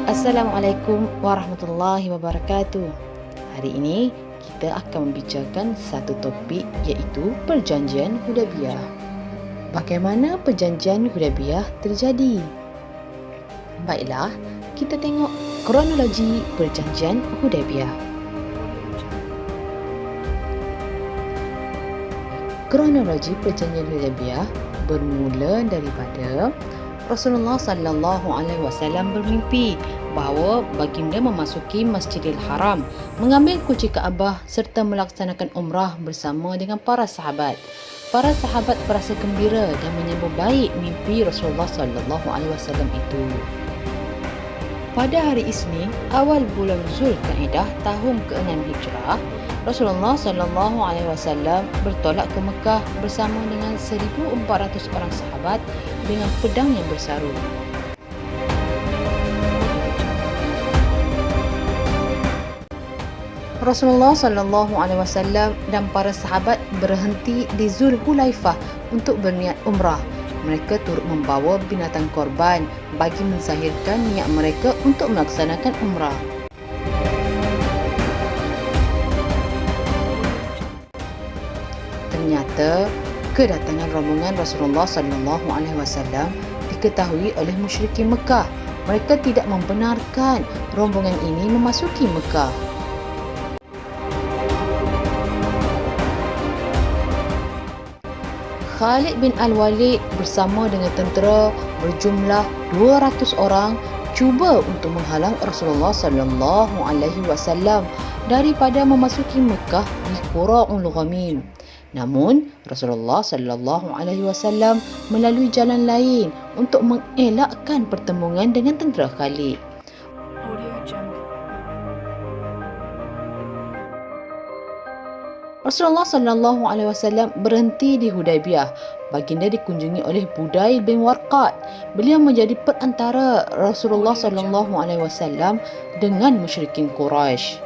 Assalamualaikum warahmatullahi wabarakatuh. Hari ini kita akan membicarakan satu topik iaitu Perjanjian Hudaibiyah. Bagaimana Perjanjian Hudaibiyah terjadi? Baiklah, kita tengok kronologi Perjanjian Hudaibiyah. Kronologi Perjanjian Hudaibiyah bermula daripada Rasulullah sallallahu alaihi wasallam bermimpi bahawa baginda memasuki Masjidil Haram, mengambil kunci Kaabah serta melaksanakan umrah bersama dengan para sahabat. Para sahabat berasa gembira dan menyambut baik mimpi Rasulullah sallallahu alaihi wasallam itu. Pada hari Isnin, awal bulan Zulkaidah tahun ke-6 Hijrah, Rasulullah sallallahu alaihi wasallam bertolak ke Mekah bersama dengan 1,400 orang sahabat dengan pedang yang bersaru. Rasulullah sallallahu alaihi wasallam dan para sahabat berhenti di Zulhulaifah untuk berniat umrah. Mereka turut membawa binatang korban bagi menzahirkan niat mereka untuk melaksanakan umrah. Ternyata kedatangan rombongan Rasulullah sallallahu alaihi wasallam diketahui oleh musyrikin Mekah. Mereka tidak membenarkan rombongan ini memasuki Mekah. Khalid bin Al-Walid bersama dengan tentera berjumlah 200 orang cuba untuk menghalang Rasulullah sallallahu alaihi wasallam daripada memasuki Mekah di Qura'ul Ghamim. Namun Rasulullah sallallahu alaihi wasallam melalui jalan lain untuk mengelakkan pertembungan dengan tentera Khalid. Rasulullah sallallahu alaihi wasallam berhenti di Hudaibiyah. Baginda dikunjungi oleh Budail bin Warqat. Beliau menjadi perantara Rasulullah sallallahu alaihi wasallam dengan musyrikin Quraisy.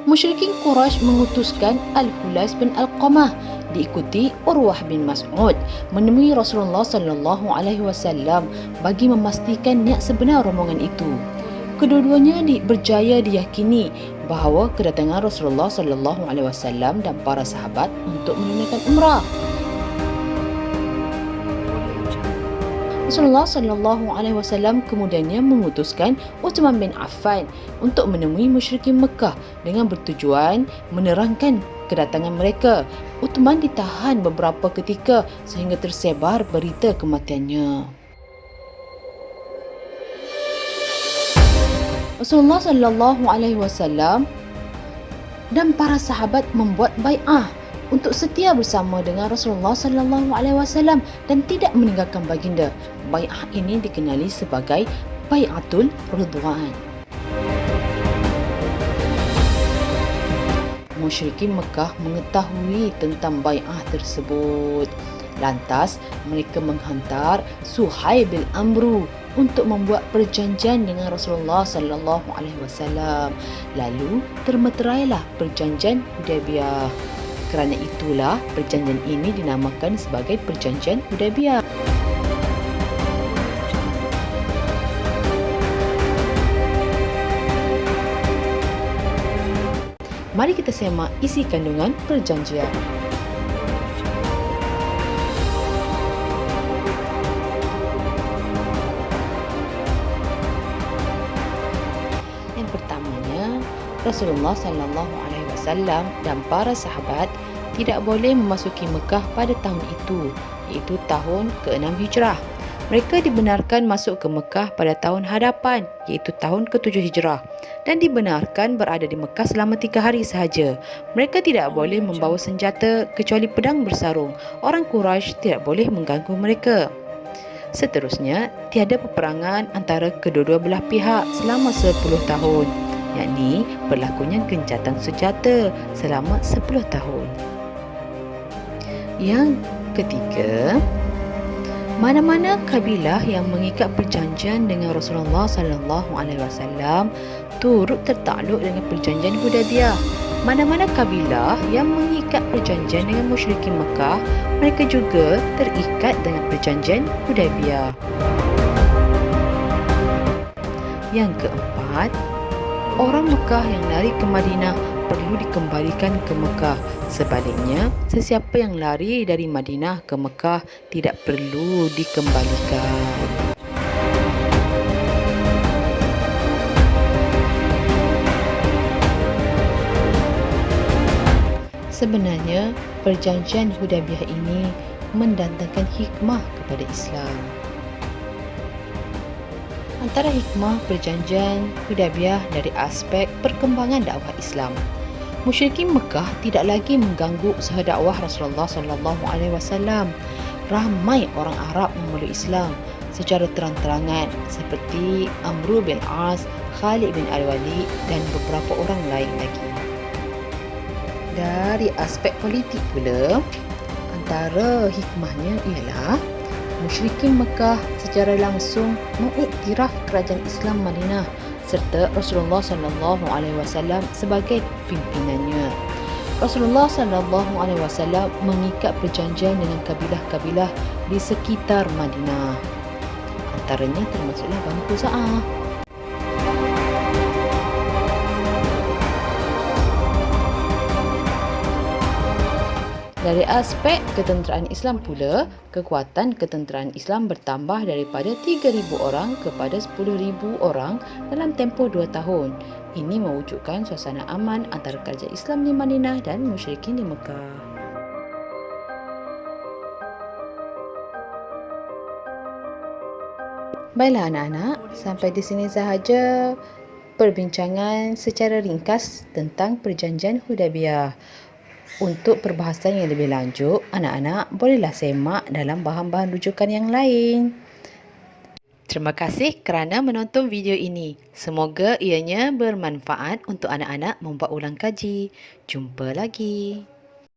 Musyrikin Quraisy mengutuskan Al-Hulais bin Al-Qamah diikuti Urwah bin Mas'ud menemui Rasulullah sallallahu alaihi wasallam bagi memastikan niat sebenar rombongan itu. Kedua-duanya berjaya diyakini bahawa kedatangan Rasulullah sallallahu alaihi wasallam dan para sahabat untuk menunaikan umrah. Rasulullah sallallahu alaihi wasallam kemudiannya mengutuskan Uthman bin Affan untuk menemui musyrikin Mekah dengan bertujuan menerangkan kedatangan mereka. Uthman ditahan beberapa ketika sehingga tersebar berita kematiannya. Rasulullah sallallahu alaihi wasallam dan para sahabat membuat bai'ah untuk setia bersama dengan Rasulullah sallallahu alaihi wasallam dan tidak meninggalkan baginda. Bai'ah ini dikenali sebagai Bai'atul Ridwan. Musyrikin Mekah mengetahui tentang bai'ah tersebut. Lantas mereka menghantar Suhaib bin Amru untuk membuat perjanjian dengan Rasulullah sallallahu alaihi wasallam. Lalu termeterailah Perjanjian Hudaibiyah. Kerana itulah perjanjian ini dinamakan sebagai Perjanjian Hudaibiyah. Mari kita simak isi kandungan perjanjian. Pertamanya, Rasulullah sallallahu alaihi wasallam dan para sahabat tidak boleh memasuki Mekah pada tahun itu, iaitu tahun ke-6 Hijrah. Mereka dibenarkan masuk ke Mekah pada tahun hadapan, iaitu tahun ke-7 Hijrah, dan dibenarkan berada di Mekah selama 3 hari sahaja. Mereka tidak boleh membawa senjata kecuali pedang bersarung. Orang Quraisy tidak boleh mengganggu mereka. Seterusnya, tiada peperangan antara kedua-dua belah pihak selama 10 tahun, yakni berlakunya gencatan senjata selama 10 tahun. Yang ketiga, mana-mana kabilah yang mengikat perjanjian dengan Rasulullah sallallahu alaihi wasallam turut tertakluk dengan Perjanjian Hudaibiyah. Mana-mana kabilah yang mengikat perjanjian dengan musyrikin Mekah, mereka juga terikat dengan perjanjian Hudaybiyah. Yang keempat, orang Mekah yang lari ke Madinah perlu dikembalikan ke Mekah. Sebaliknya, sesiapa yang lari dari Madinah ke Mekah tidak perlu dikembalikan. Sebenarnya, perjanjian Hudaybiyah ini mendatangkan hikmah kepada Islam. Antara hikmah perjanjian Hudaybiyah dari aspek perkembangan dakwah Islam. Musyrikin Mekah tidak lagi mengganggu usaha dakwah Rasulullah sallallahu alaihi wasallam. Ramai orang Arab memeluk Islam secara terang-terangan seperti Amr bin As, Khalid bin Al-Walid dan beberapa orang lain lagi. Dari aspek politik pula, antara hikmahnya ialah musyrikin Mekah secara langsung mengiktiraf kerajaan Islam Madinah serta Rasulullah sallallahu alaihi wasallam sebagai pimpinannya. Rasulullah sallallahu alaihi wasallam mengikat perjanjian dengan kabilah-kabilah di sekitar Madinah. Antaranya termasuklah Bani Khuza'ah. Dari aspek ketenteraan Islam pula, kekuatan ketenteraan Islam bertambah daripada 3,000 orang kepada 10,000 orang dalam tempoh 2 tahun. Ini mewujudkan suasana aman antara kerajaan Islam di Madinah dan musyrikin di Mekah. Baiklah anak-anak, sampai di sini sahaja perbincangan secara ringkas tentang perjanjian Hudaybiyah. Untuk perbahasan yang lebih lanjut, anak-anak bolehlah semak dalam bahan-bahan rujukan yang lain. Terima kasih kerana menonton video ini. Semoga ianya bermanfaat untuk anak-anak membuat ulang kaji. Jumpa lagi.